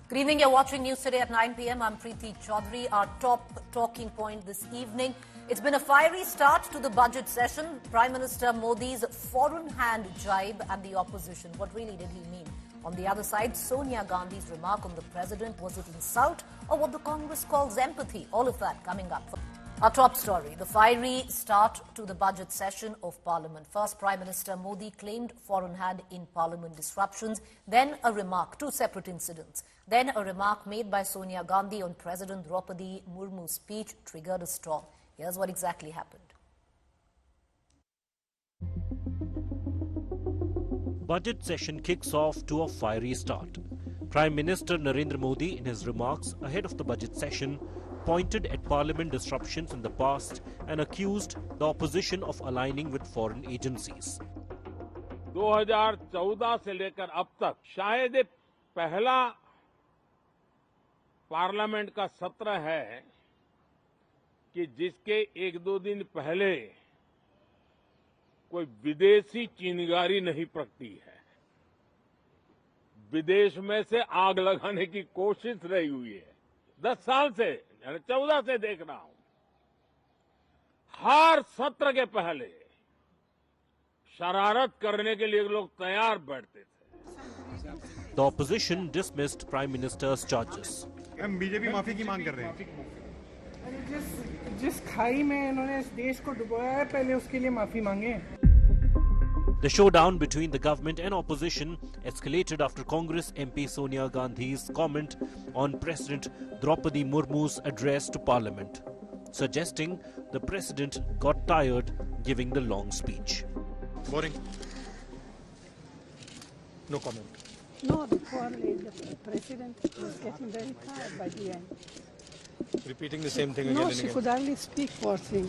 Good evening, you're watching News Today at 9 p.m. I'm Preeti, Choudhry. Our top talking point this evening. It's been a fiery start to the budget session. Prime Minister Modi's foreign hand jibe at the opposition. What really did he mean? On the other side, Sonia Gandhi's remark on the president. Was it insult or what the Congress calls empathy? All of that coming up. Our top story, the fiery start to the budget session of Parliament. First, Prime Minister Modi claimed foreign hand in Parliament disruptions. Then a remark, two separate incidents. Then a remark made by Sonia Gandhi on President Murmu's speech triggered a storm. Here's what exactly happened. Budget session kicks off to a fiery start. Prime Minister Narendra Modi, in his remarks ahead of the budget session, pointed at Parliament disruptions in the past and accused the opposition of aligning with foreign agencies. 2014 से लेकर अब तक शायद ये पहला parliament का सत्र है कि जिसके एक दो दिन पहले कोई विदेशी चिंगारी नहीं प्रगटी है। विदेश में से आग लगाने की कोशिश रही हुई है। 10 साल से 14 से देख रहा हूं। हर सत्र के पहले शरारत करने के लिए लोग तैयार बैठते थे। The opposition dismissed Prime Minister's charges. हम बीजेपी माफी की मांग कर रहे हैं। जिस खाई में इन्होंने इस देश को डुबोया है, पहले उसके लिए माफी मांगे। The showdown between the government and opposition escalated after Congress MP Sonia Gandhi's comment on President Murmu's address to Parliament, suggesting the president got tired giving the long speech. Boring. No comment. No, the president was getting very tired by the end. Repeating the same thing again no, and again. she could hardly speak, poor thing.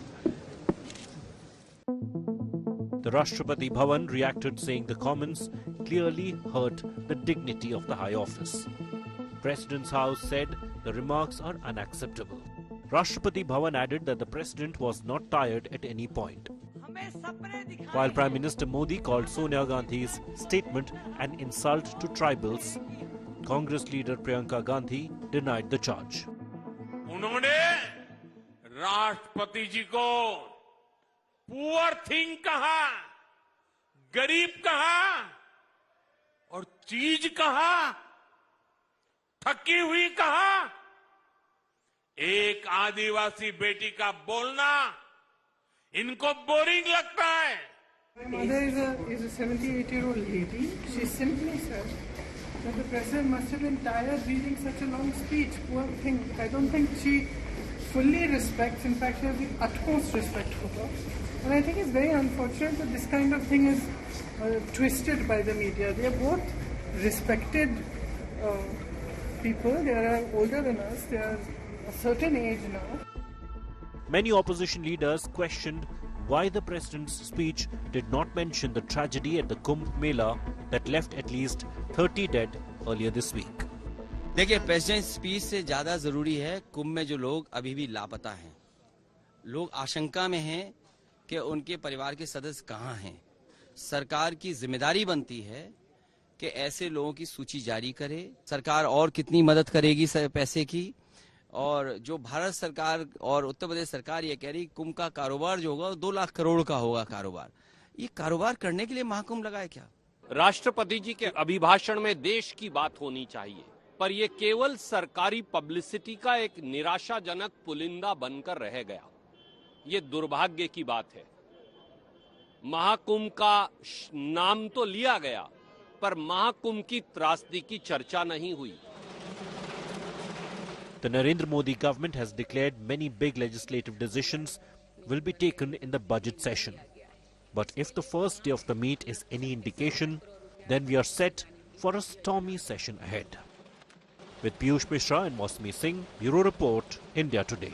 The Rashtrapati Bhavan reacted, saying the comments clearly hurt the dignity of the high office. President's house said the remarks are unacceptable. Rashtrapati Bhavan added that the president was not tired at any point. While Prime Minister Modi called Sonia Gandhi's statement an insult to tribals, Congress leader Priyanka Gandhi denied the charge. उन्होंने राष्ट्रपति जी को poor thing कहा, गरीब कहा और चीज कहा, थकी हुई कहा। एक आदिवासी बेटी का बोलना इनको बोरिंग लगता है। My mother is a 78-year-old lady. She simply said that the president must have been tired reading such a long speech. Poor thing. I don't think she fully respects, in fact, she has the utmost respect for her. And I think it's very unfortunate that this kind of thing is twisted by the media. They are both respected people. They are older than us. They are a certain age now. Many opposition leaders questioned why the president's speech did not mention the tragedy at the Kumbh Mela that left at least 30 dead earlier this week. देखिए, president speech से ज्यादा जरूरी है कुंभ में जो लोग अभी भी लापता हैं, लोग आशंका में हैं कि उनके परिवार के सदस्य कहां हैं। सरकार की जिम्मेदारी बनती है कि ऐसे लोगों की सूची जारी करे। सरकार और कितनी मदद करेगी पैसे की, और जो भारत सरकार और उत्तर प्रदेश सरकार ये कह रही कुंभ का कारोबार जो होगा 2 लाख करोड़ का होगा कारोबार। ये कारोबार करने के लिए महाकुंभ लगाए क्या? राष्ट्रपति जी के अभिभाषण में देश की बात होनी चाहिए, पर यह केवल सरकारी पब्लिसिटी का एक निराशाजनक पुलिंदा बनकर रह गया। ये दुर्भाग्य की बात है। महाकुंभ का नाम तो लिया गया, पर महाकुंभ की त्रासदी की चर्चा नहीं हुई। The Narendra Modi government has declared many big legislative decisions will be taken in the budget session. But if the first day of the meet is any indication, then we are set for a stormy session ahead. With Piyush Mishra and Mosmi Singh, Bureau Report, India Today.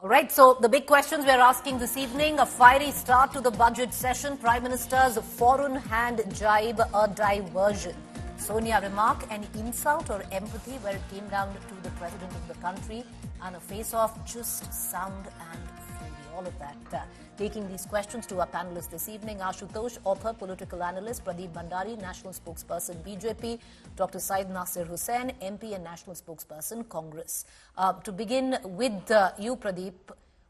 All right, so the big questions we're asking this evening, a fiery start to the budget session, Prime Minister's foreign hand jibe, a diversion. Sonia remark, an insult or empathy where it came down to the president of the country, and a face-off just sound and fury. all of that. Taking these questions to our panelists this evening, Ashutosh, author, political analyst, Pradeep Bhandari, national spokesperson, BJP, Dr. Syed Nasir Hussain, MP and national spokesperson, Congress. To begin with you, Pradeep,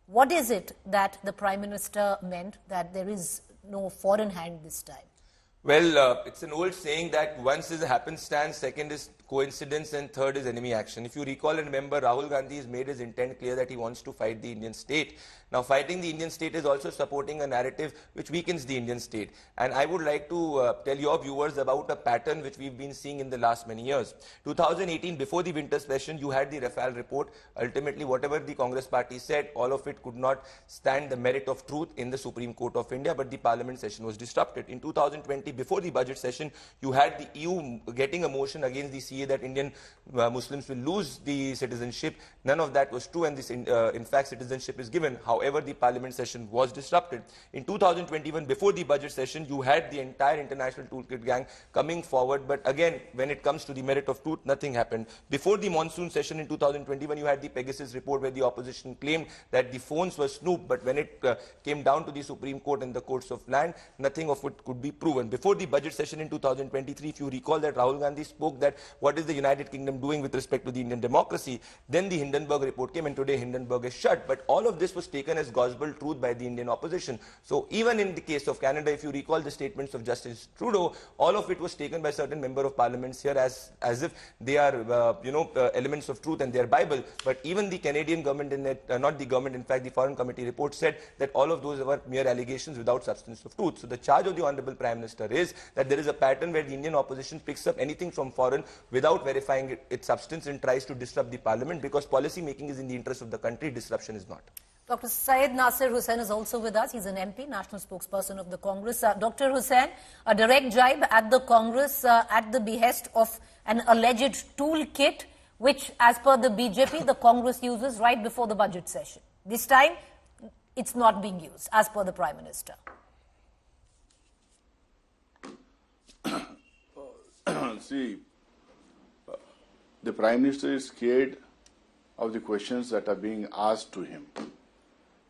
what is it that the Prime Minister meant that there is no foreign hand this time? Well, it's an old saying that once is a happenstance, second is coincidence, and third is enemy action. If you recall and remember, Rahul Gandhi has made his intent clear that he wants to fight the Indian state. Now, fighting the Indian state is also supporting a narrative which weakens the Indian state. And I would like to tell your viewers about a pattern which we've been seeing in the last many years. 2018, before the winter session, you had the Rafale report. Ultimately, whatever the Congress party said, all of it could not stand the merit of truth in the Supreme Court of India, but the parliament session was disrupted. In 2020, before the budget session, you had the EU getting a motion against the CA that Indian Muslims will lose the citizenship. None of that was true, and this, in fact, citizenship is given. However, the parliament session was disrupted. In 2021, before the budget session, you had the entire international toolkit gang coming forward, but again, when it comes to the merit of truth, nothing happened. Before the monsoon session in 2021, you had the Pegasus report where the opposition claimed that the phones were snooped, but when it came down to the Supreme Court and the courts of land, nothing of it could be proven. Before the budget session in 2023, if you recall that Rahul Gandhi spoke that what is the United Kingdom doing with respect to the Indian democracy, then the Hindenburg report came, and today Hindenburg is shut. But all of this was taken as gospel truth by the Indian opposition. So even in the case of Canada, if you recall the statements of Justice Trudeau, all of it was taken by certain member of parliaments here as if they are elements of truth and their Bible. But even the Canadian government, not the government, in fact the Foreign Committee report said that all of those were mere allegations without substance of truth. So the charge of the Honourable Prime Minister is that there is a pattern where the Indian opposition picks up anything from foreign without verifying its substance and tries to disrupt the parliament, because policy making is in the interest of the country, disruption is not. Dr. Syed Nasir Hussain is also with us. He's an MP, national spokesperson of the Congress. Dr. Hussain, a direct jibe at the Congress at the behest of an alleged toolkit, which, as per the BJP, the Congress uses right before the budget session. This time, it's not being used, as per the Prime Minister. See, the Prime Minister is scared of the questions that are being asked to him.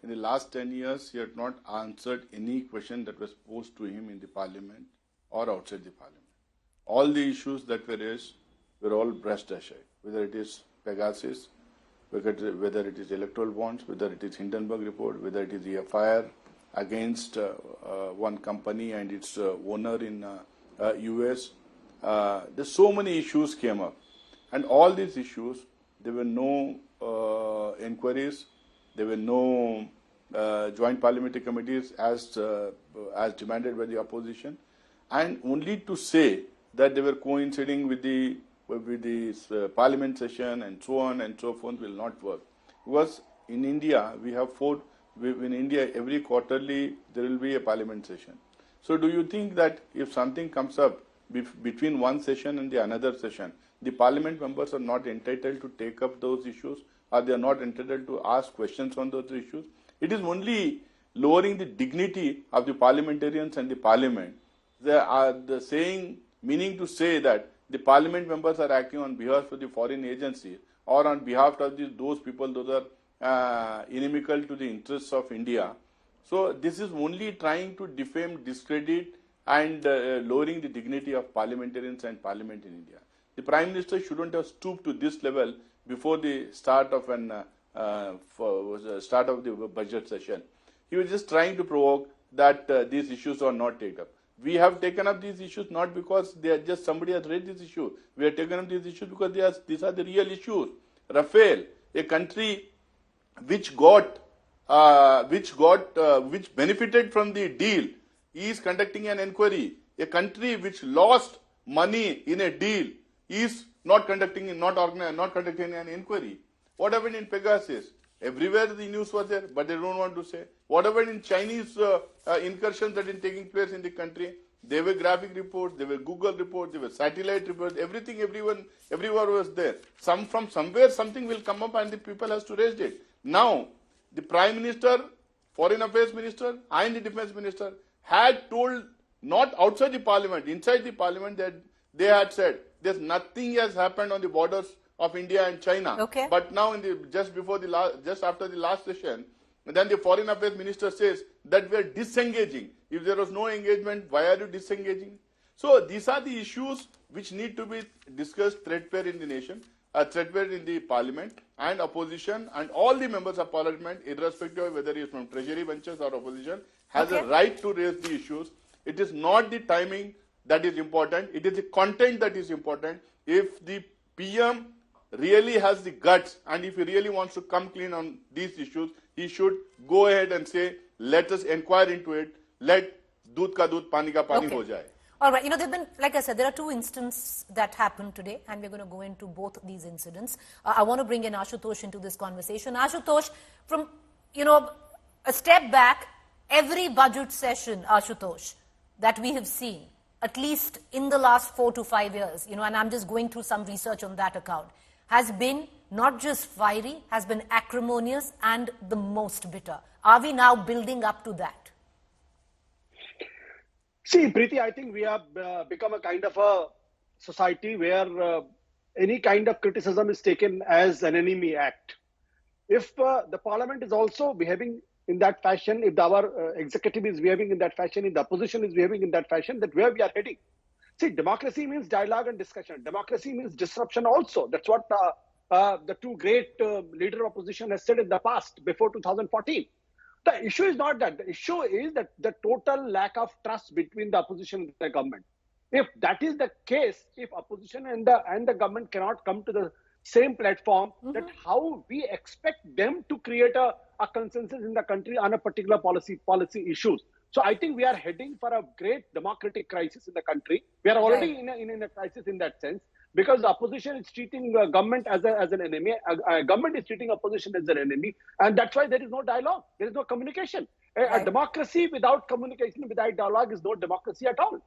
In the last 10 years, he had not answered any question that was posed to him in the Parliament or outside the Parliament. All the issues that were raised were all brushed aside, whether it is Pegasus, whether it is electoral bonds, whether it is Hindenburg report, whether it is the FIR against one company and its owner in US. There's so many issues came up. And all these issues, there were no inquiries, there were no joint parliamentary committees as demanded by the opposition, and only to say that they were coinciding with the parliament session and so on and so forth will not work. Because in India, we have in India every quarterly there will be a parliament session. So do you think that if something comes up between one session and the another session, the parliament members are not entitled to take up those issues, or they are not entitled to ask questions on those issues? It is only lowering the dignity of the parliamentarians and the parliament. They are the saying, meaning to say that the parliament members are acting on behalf of the foreign agency or on behalf of those people those are inimical to the interests of India. So this is only trying to defame, discredit and lowering the dignity of parliamentarians and parliament in India. The Prime Minister shouldn't have stooped to this level before the start of the budget session. He was just trying to provoke that these issues are not taken up. We have taken up these issues not because they are just somebody has raised this issue. We have taken up these issues because these are the real issues. Rafale, a country which benefited from the deal, is conducting an inquiry. A country which lost money in a deal is not conducting an inquiry. What happened in Pegasus? Everywhere the news was there, but they don't want to say. What happened in Chinese incursions that are taking place in the country? There were graphic reports, there were Google reports, there were satellite reports, everything, everywhere was there. From somewhere something will come up and the people has to raise it. Now, the Prime Minister, Foreign Affairs Minister and the Defence Minister had told, not outside the Parliament, inside the Parliament, that they had said there's nothing has happened on the borders of India and China. Okay. But now, just after the last session, Then the foreign affairs minister says that we are disengaging. If there was no engagement, why are you disengaging? So these are the issues which need to be discussed threadbare in the nation, threadbare in the parliament, and opposition and all the members of parliament, irrespective of whether he is from treasury benches or opposition, has a right to raise the issues. It is not the timing that is important, it is the content that is important. If the PM really has the guts and if he really wants to come clean on these issues, he should go ahead and say, let us inquire into it, let doodh ka doodh, pani ka pani ho jaye. All right, there've been, like I said, there are two incidents that happened today, and we're going to go into both these incidents. I want to bring in Ashutosh into this conversation. Ashutosh, from, a step back, every budget session, Ashutosh, that we have seen, at least in the last 4 to 5 years, and I'm just going through some research on that account, has been not just fiery, has been acrimonious and the most bitter. Are we now building up to that? See, Preeti, I think we have become a kind of a society where any kind of criticism is taken as an enemy act. If the parliament is also behaving in that fashion, if our executive is behaving in that fashion, if the opposition is behaving in that fashion, that where we are heading. See, democracy means dialogue and discussion. Democracy means disruption also. That's what the two great leader opposition has said in the past, before 2014. The issue is not that. The issue is that the total lack of trust between the opposition and the government. If that is the case, if opposition and the government cannot come to the same platform, that how we expect them to create a consensus in the country on a particular policy issues. So I think we are heading for a great democratic crisis in the country. We are already in a crisis in that sense, because the opposition is treating government as an enemy. Government is treating opposition as an enemy. And that's why there is no dialogue. There is no communication. A democracy without communication, without dialogue is no democracy at all.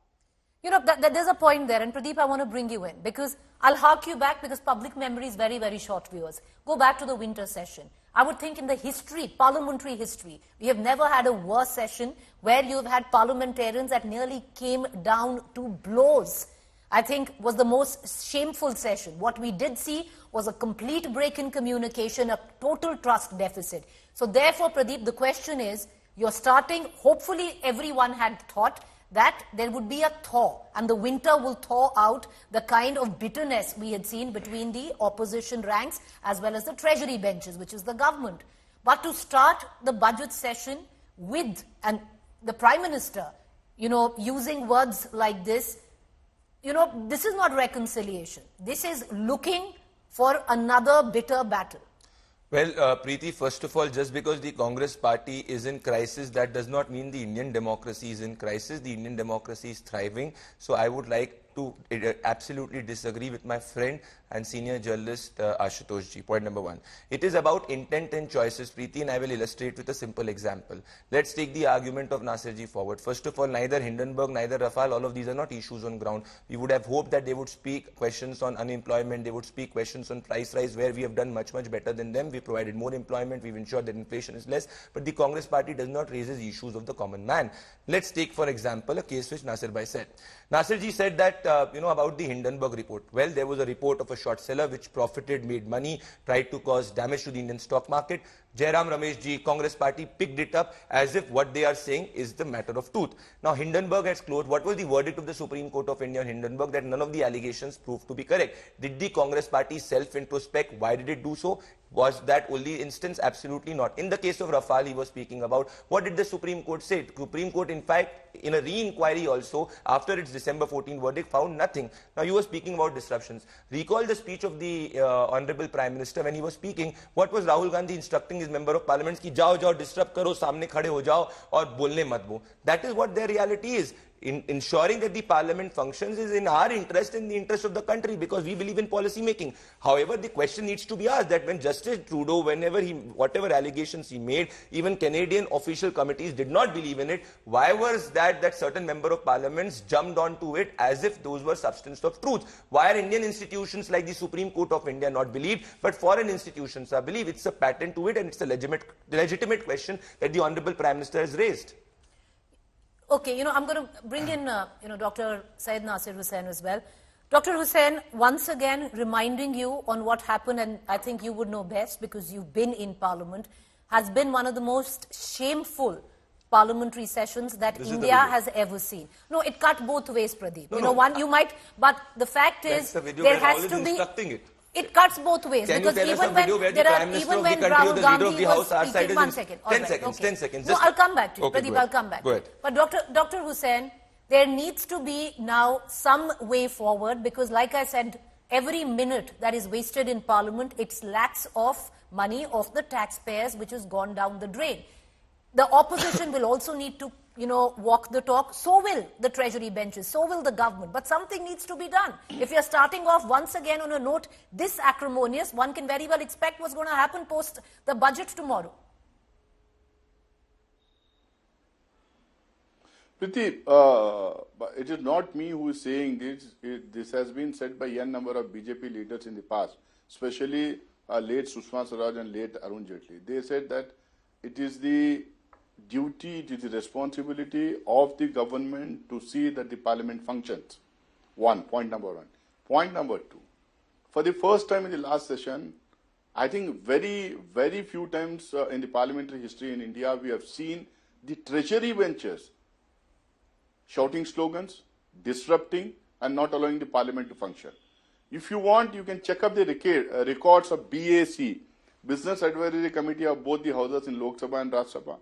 There's a point there. And Pradeep, I want to bring you in, because I'll hark you back, because public memory is very, very short, viewers. Go back to the winter session. I would think in the history, parliamentary history, we have never had a worse session where you've had parliamentarians that nearly came down to blows. I think was the most shameful session. What we did see was a complete break in communication, a total trust deficit. So therefore, Pradeep, the question is, you're starting, hopefully everyone had thought that there would be a thaw, and the winter will thaw out the kind of bitterness we had seen between the opposition ranks as well as the treasury benches, which is the government. But to start the budget session with, and the Prime Minister, using words like this, this is not reconciliation. This is looking for another bitter battle. Well, Preeti, first of all, just because the Congress party is in crisis, that does not mean the Indian democracy is in crisis. The Indian democracy is thriving. So I would like to absolutely disagree with my friend and senior journalist Ashutosh ji. Point number one. It is about intent and choices, Preeti, and I will illustrate with a simple example. Let's take the argument of Nasir ji forward. First of all, neither Hindenburg, neither Rafale, all of these are not issues on ground. We would have hoped that they would speak questions on unemployment, they would speak questions on price rise, where we have done much, much better than them. We provided more employment, we've ensured that inflation is less, but the Congress party does not raise the issues of the common man. Let's take, for example, a case which Nasir bhai said. Nasir ji said that, about the Hindenburg report. Well, there was a report of a short seller which profited, made money, tried to cause damage to the Indian stock market. Jairam Ramesh ji, Congress party, picked it up as if what they are saying is the matter of truth. Now, Hindenburg has closed. What was the verdict of the Supreme Court of India on Hindenburg? That none of the allegations proved to be correct. Did the Congress party self-introspect? Why did it do so? Was that only instance? Absolutely not. In the case of Rafale, he was speaking about, what did the Supreme Court say? Supreme Court, in fact, in a re-inquiry also, after its December 14 verdict, found nothing. Now, you were speaking about disruptions. Recall the speech of the Honorable Prime Minister when he was speaking. What was Rahul Gandhi instructing his member of parliament? Ki jao, disrupt karo, samne khade ho jao, aur bolne mat bo. That is what their reality is. In ensuring that the parliament functions is in our interest, in the interest of the country, because we believe in policy making. However, the question needs to be asked that when Justice Trudeau, whatever allegations he made, even Canadian official committees did not believe in it, why was that certain member of parliaments jumped onto it as if those were substance of truth? Why are Indian institutions like the Supreme Court of India not believed, but foreign institutions are believed? It's a pattern to it, and it's a legitimate question that the Honorable Prime Minister has raised. Okay, I'm going to bring in, Dr. Syed Nasir Hussain as well. Dr. Hussain, once again reminding you on what happened, and I think you would know best because you've been in Parliament. has been one of the most shameful parliamentary sessions that India has ever seen. No, it cut both ways, Pradeep. One you might, but the fact is there has to be. It cuts both ways. Can because you tell us a video where the Prime Minister of the country or the leader of the House are sided? 1 second. 10 seconds, 10 seconds. No, I'll come back to you. Okay, Pradeep, I'll come back. Go ahead. But Dr. Hussain, there needs to be now some way forward because, like I said, every minute that is wasted in Parliament, it's lakhs of money of the taxpayers which has gone down the drain. The opposition will also need to, walk the talk. So will the Treasury benches. So will the government. But something needs to be done. If you're starting off once again on a note this acrimonious, one can very well expect what's going to happen post the budget tomorrow. Preeti, it is not me who is saying this. This has been said by n number of BJP leaders in the past, especially late Sushma Swaraj and late Arun Jaitley. They said that it is the duty, it is the responsibility of the government to see that the parliament functions. Point number one. Point number two. For the first time in the last session, I think very, very few times in the parliamentary history in India, we have seen the treasury benches shouting slogans, disrupting, and not allowing the parliament to function. If you want, you can check up the records of BAC, Business Advisory Committee of both the houses in Lok Sabha and Rajya Sabha.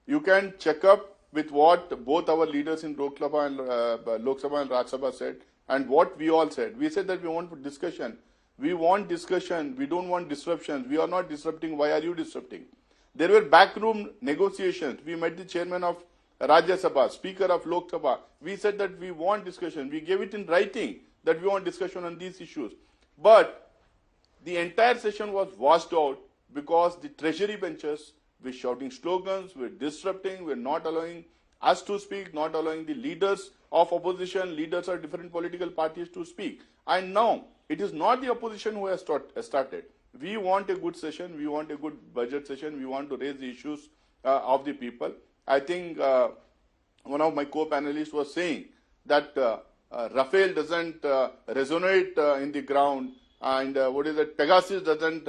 You can check up with what both our leaders in Lok Sabha and Rajya Sabha said, and what we all said. We said that we want discussion. We want discussion. We don't want disruptions. We are not disrupting. Why are you disrupting? There were backroom negotiations. We met the chairman of Rajya Sabha, Speaker of Lok Sabha. We said that we want discussion. We gave it in writing that we want discussion on these issues. But the entire session was washed out because the treasury benches were shouting slogans, were disrupting, were not allowing us to speak, not allowing the leaders of opposition, leaders of different political parties to speak. And now, it is not the opposition who has started. We want a good session, we want a good budget session, we want to raise the issues of the people. I think one of my co-panelists was saying that Rafale doesn't resonate in the ground, and Pegasus doesn't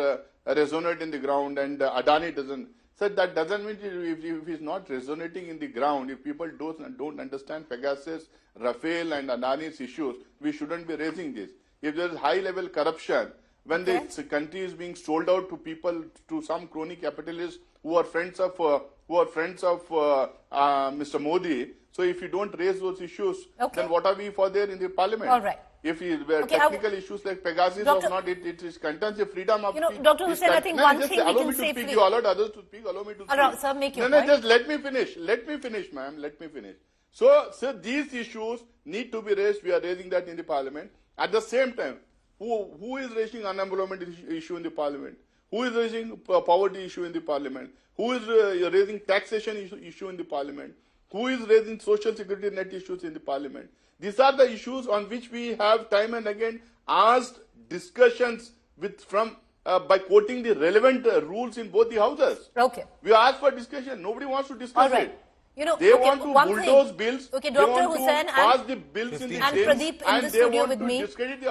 resonate in the ground, and Adani doesn't. So that doesn't mean if it's not resonating in the ground, if people don't understand Pegasus, Rafale and Adani's issues, we shouldn't be raising this. If there is high-level corruption, when the country is being sold out to people, to some crony capitalists who are friends of Mr. Modi, so if you don't raise those issues, then what are we for there in the parliament? All right. If technical issues like Pegasus or not, it is contains the freedom of speech. Dr. Hussain, I think one thing we can safely... Speak. You allowed others to speak, allow me to speak. Sir, make your point. Just let me finish. Let me finish, ma'am. Let me finish. So these issues need to be raised. We are raising that in the parliament. At the same time, who is raising unemployment issue in the parliament? Who is raising poverty issue in the parliament? Who is raising taxation issue in the parliament? Who is raising social security net issues in the parliament? These are the issues on which we have time and again asked discussions by quoting the relevant rules in both the houses. Okay. We asked for discussion. Nobody wants to discuss it. They want to bulldoze bills. Okay, Dr. Hussain pass the bills in the and Pradeep in the studio with me.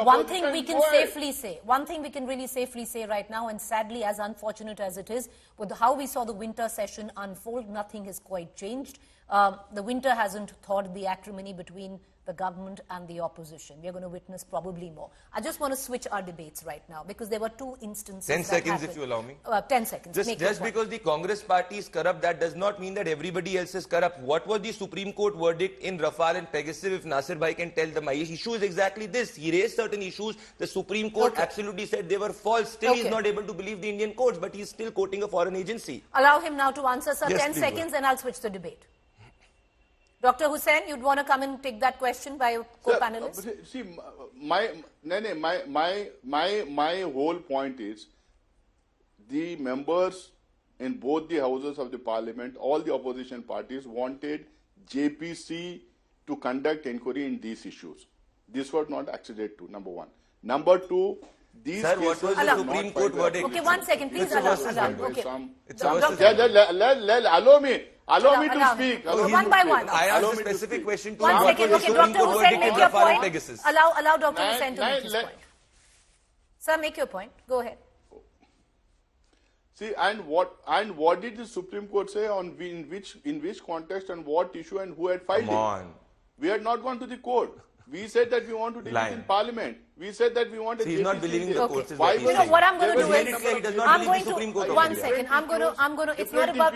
One thing we can safely say, one thing we can really safely say right now, and sadly, as unfortunate as it is, with how we saw the winter session unfold, nothing has quite changed. The winter hasn't thawed the acrimony between the government and the opposition. We are going to witness probably more. I just want to switch our debates right now because there were two instances. 10 seconds if you allow me. 10 seconds. Just because the Congress party is corrupt, that does not mean that everybody else is corrupt. What was the Supreme Court verdict in Rafale and Pegasus? If Nasir Bhai can tell them, my issue is exactly this. He raised certain issues. The Supreme Court absolutely said they were false. Still, he is not able to believe the Indian courts, but he is still quoting a foreign agency. Allow him now to answer, sir. Yes, 10 seconds and I'll switch the debate. Dr. Hussain, you'd want to come and take that question by your co-panelists? See, my whole point is the members in both the houses of the parliament, all the opposition parties wanted JPC to conduct inquiry in these issues. This was not acceded to, number one. Number two, these Sir, what was the Supreme Court verdict? Okay, 1 second, please allow. Okay. Allow me to speak. One by one. I asked a specific question to 1 second. Okay, Dr. Hussain, make your point. Pegasus. Allow Dr. Hussain to make his point. Sir, make your point. Go ahead. See, and what did the Supreme Court say on in which context and what issue and who had filed it? Come on. We had not gone to the court. We said that we want to deal it in Parliament. We said that we want a He's not believing the courts. Why you know what I'm going to do is I'm going to one second. I'm going to. It's not about.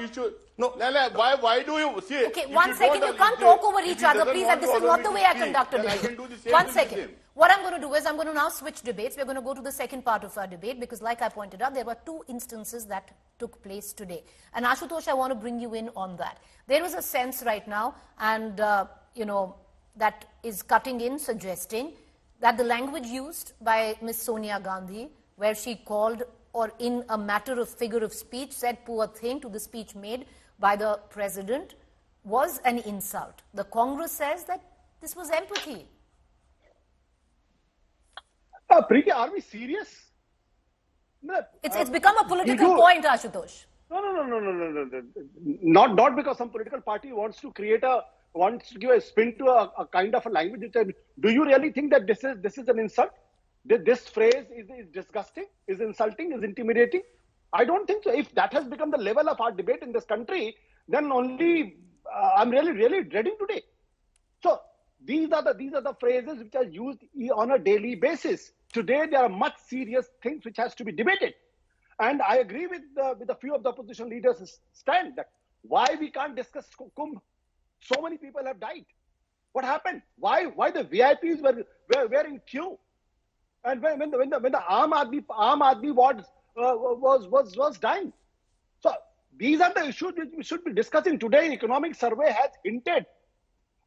No. Why do you see? Okay, one second. You can't talk over each other, please. And this is not the way I conducted it. One second. What I'm going to do is I'm going to now switch debates. We're going to go to the second part of our debate because, like I pointed out, there were two instances that took place today. And Ashutosh, I want to bring you in on that. There was a sense right now, and that is cutting in, suggesting that the language used by Ms. Sonia Gandhi, where she called, or in a matter of figure of speech, said poor thing to the speech made by the president, was an insult. The Congress says that this was empathy. Preeti, are we serious? No, it's become a political point, Ashutosh. No. Not because some political party wants to give a spin to a kind of a language. Do you really think that this is an insult? This phrase is disgusting, is insulting, is intimidating? I don't think so. If that has become the level of our debate in this country, then only I'm really dreading today. So these are the phrases which are used on a daily basis. Today there are much serious things which has to be debated, and I agree with a few of the opposition leaders' stand that why we can't discuss Kumbh. So many people have died. What happened? Why the VIPs were in queue? And when the Aam Aadmi ward was dying. So these are the issues which we should be discussing today. Economic survey has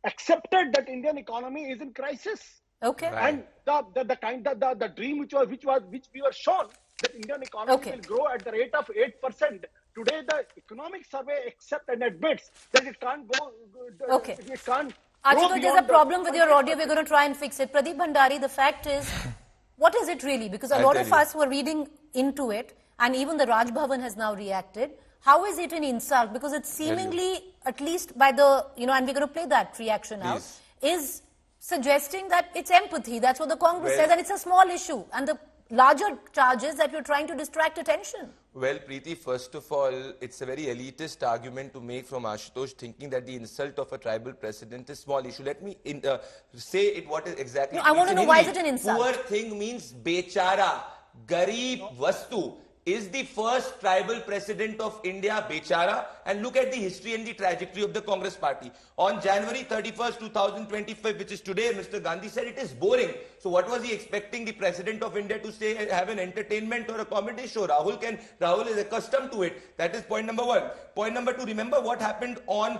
accepted that Indian economy is in crisis. Okay. Right. And the dream which we were shown that Indian economy will grow at the rate of 8%. Today, the economic survey accepts and admits that it can't go. Okay. It can't. Ashutosh, there's a problem with your audio. We're going to try and fix it. Pradeep Bhandari, the fact is, what is it really? Because a lot of us were reading into it, and even the Raj Bhavan has now reacted. How is it an insult? Because it's seemingly, at least by the, and we're going to play that reaction out, is suggesting that it's empathy. That's what the Congress says, and it's a small issue. And the larger charges that you're trying to distract attention. Well, Preeti, first of all, it's a very elitist argument to make from Ashutosh, thinking that the insult of a tribal president is small issue. Let me say it what is exactly. No, I want to know why is it an insult. Poor thing means bechara, garib, vastu. Is the first tribal president of India bechara? And look at the history and the trajectory of the Congress party. On January 31st, 2025, which is today, Mr. Gandhi said it is boring. So what was he expecting the president of India to say, have an entertainment or a comedy show? Rahul is accustomed to it. That is point number one. Point number two, remember what happened on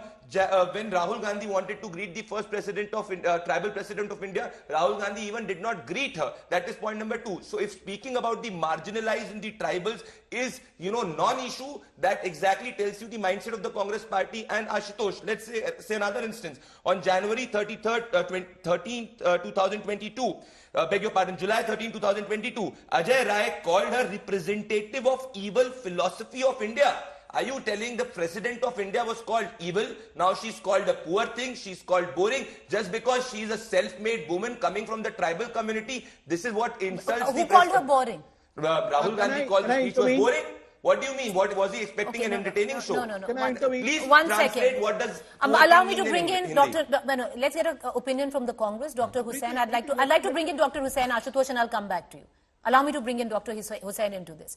when Rahul Gandhi wanted to greet the first tribal president of India. Rahul Gandhi even did not greet her. That is point number two. So if speaking about the marginalized and the tribals is, non-issue, that exactly tells you the mindset of the Congress party. And Ashutosh, let's say another instance. On January 2022, beg your pardon, July 13, 2022, Ajay Rai called her representative of evil philosophy of India. Are you telling the president of India was called evil? Now she's called a poor thing, she's called boring, just because she's a self-made woman coming from the tribal community? This is what insults Who called her boring? Rahul Gandhi called the speech was boring? What do you mean? What was he expecting an entertaining show? No. Please one translate second. What does allow me to bring in Dr. Let's get an opinion from the Congress. Dr. Hussain, I'd like to bring in Dr. Hussain, Ashutosh, and I'll come back to you. Allow me to bring in Dr. Hussain into this.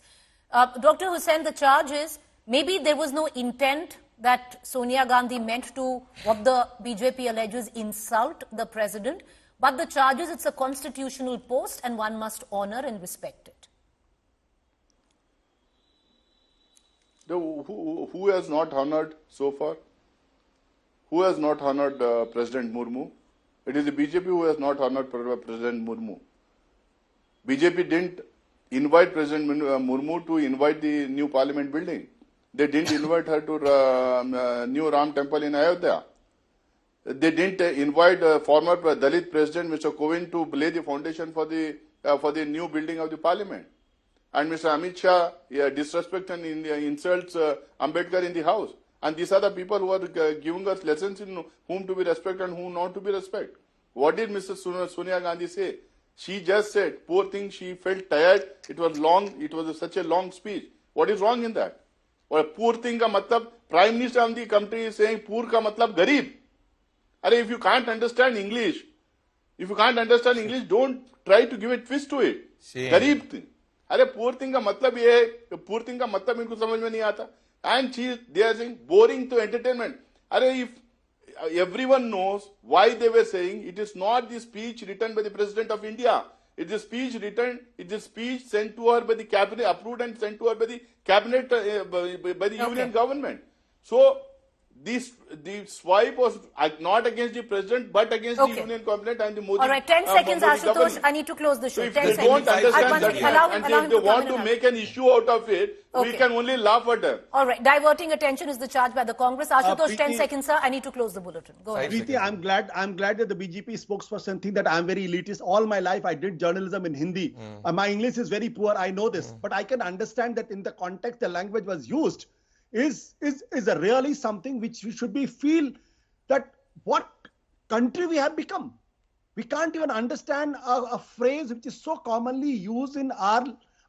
Dr. Hussain, the charge is maybe there was no intent that Sonia Gandhi meant to, what the BJP alleges, insult the president, but the charge is it's a constitutional post and one must honor and respect it. Who has not honored so far? Who has not honored President Murmu? It is the BJP who has not honored President Murmu. BJP didn't invite President Murmu to invite the new parliament building. They didn't invite her to new Ram temple in Ayodhya. They didn't invite former Dalit President Mr. Kovind to lay the foundation for the new building of the parliament. And Mr. Amit Shah disrespects and insults Ambedkar in the house. And these are the people who are giving us lessons in whom to be respected and whom not to be respected. What did Mr. Sonia Gandhi say? She just said, poor thing, she felt tired. It was long. It was such a long speech. What is wrong in that? Or poor thing का मतलब Prime Minister of the country is saying poor का मतलब गरीब. अरे if you can't understand English, don't try to give a twist to it. गरीब thing. अरे poor thing का मतलब ये है, poor thing का मतलब इनको समझ में नहीं आता. And they are saying boring to entertainment. अरे if everyone knows why they were saying it is not the speech written by the President of India. It is speech sent to her by the cabinet, approved and sent to her by the cabinet, by the union government. So the swipe was not against the president, but against the union cabinet and the Modi. All right, 10 seconds, Ashutosh. I need to close the show. So if 10 they seconds. don't understand that, and if they want to make an issue out of it, we can only laugh at them. All right, diverting attention is the charge by the Congress. Ashutosh, 10 seconds, sir. I need to close the bulletin. Go ahead. Preeti, I'm glad that the BJP spokesperson think that I'm very elitist. All my life, I did journalism in Hindi. My English is very poor. I know this, but I can understand that in the context the language was used is really something which we should be feel that what country we have become. We can't even understand a phrase which is so commonly used in our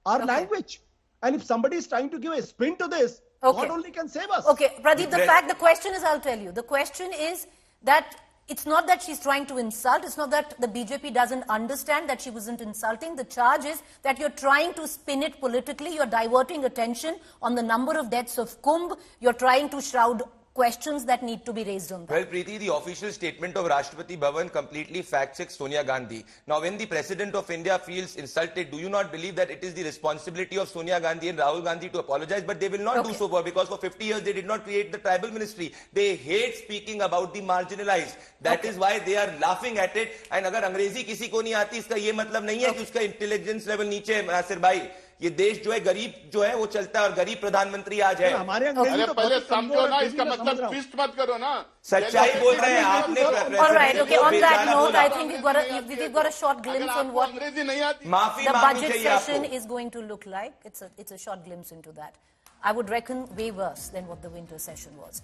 language. And if somebody is trying to give a spin to this, God only can save us. Okay, Pradeep, the question is, I'll tell you, the question is that it's not that she's trying to insult. It's not that the BJP doesn't understand that she wasn't insulting. The charge is that you're trying to spin it politically. You're diverting attention on the number of deaths of Kumbh. You're trying to shroud questions that need to be raised on that. Well, Preeti, the official statement of Rashtrapati Bhavan completely fact-checks Sonia Gandhi. Now, when the President of India feels insulted, do you not believe that it is the responsibility of Sonia Gandhi and Rahul Gandhi to apologize? But they will not do so because for 50 years they did not create the tribal ministry. They hate speaking about the marginalized. That is why they are laughing at it. And अगर अंग्रेजी किसी को नहीं आती, इसका ये मतलब नहीं है कि उसका इंटेलिजेंस लेवल नीचे है, नासिर भाई. ये देश जो है गरीब जो है वो चलता है और गरीब प्रधानमंत्री आज है. अरे पहले समझो ना, इसका मतलब ट्विस्ट मत करो ना. सच्चाई बोल रहे हैं आपने. All right, okay. On that note, I think we've got a short glimpse on what the budget session is going to look like. It's a short glimpse into that. I would reckon way worse than what the winter session was.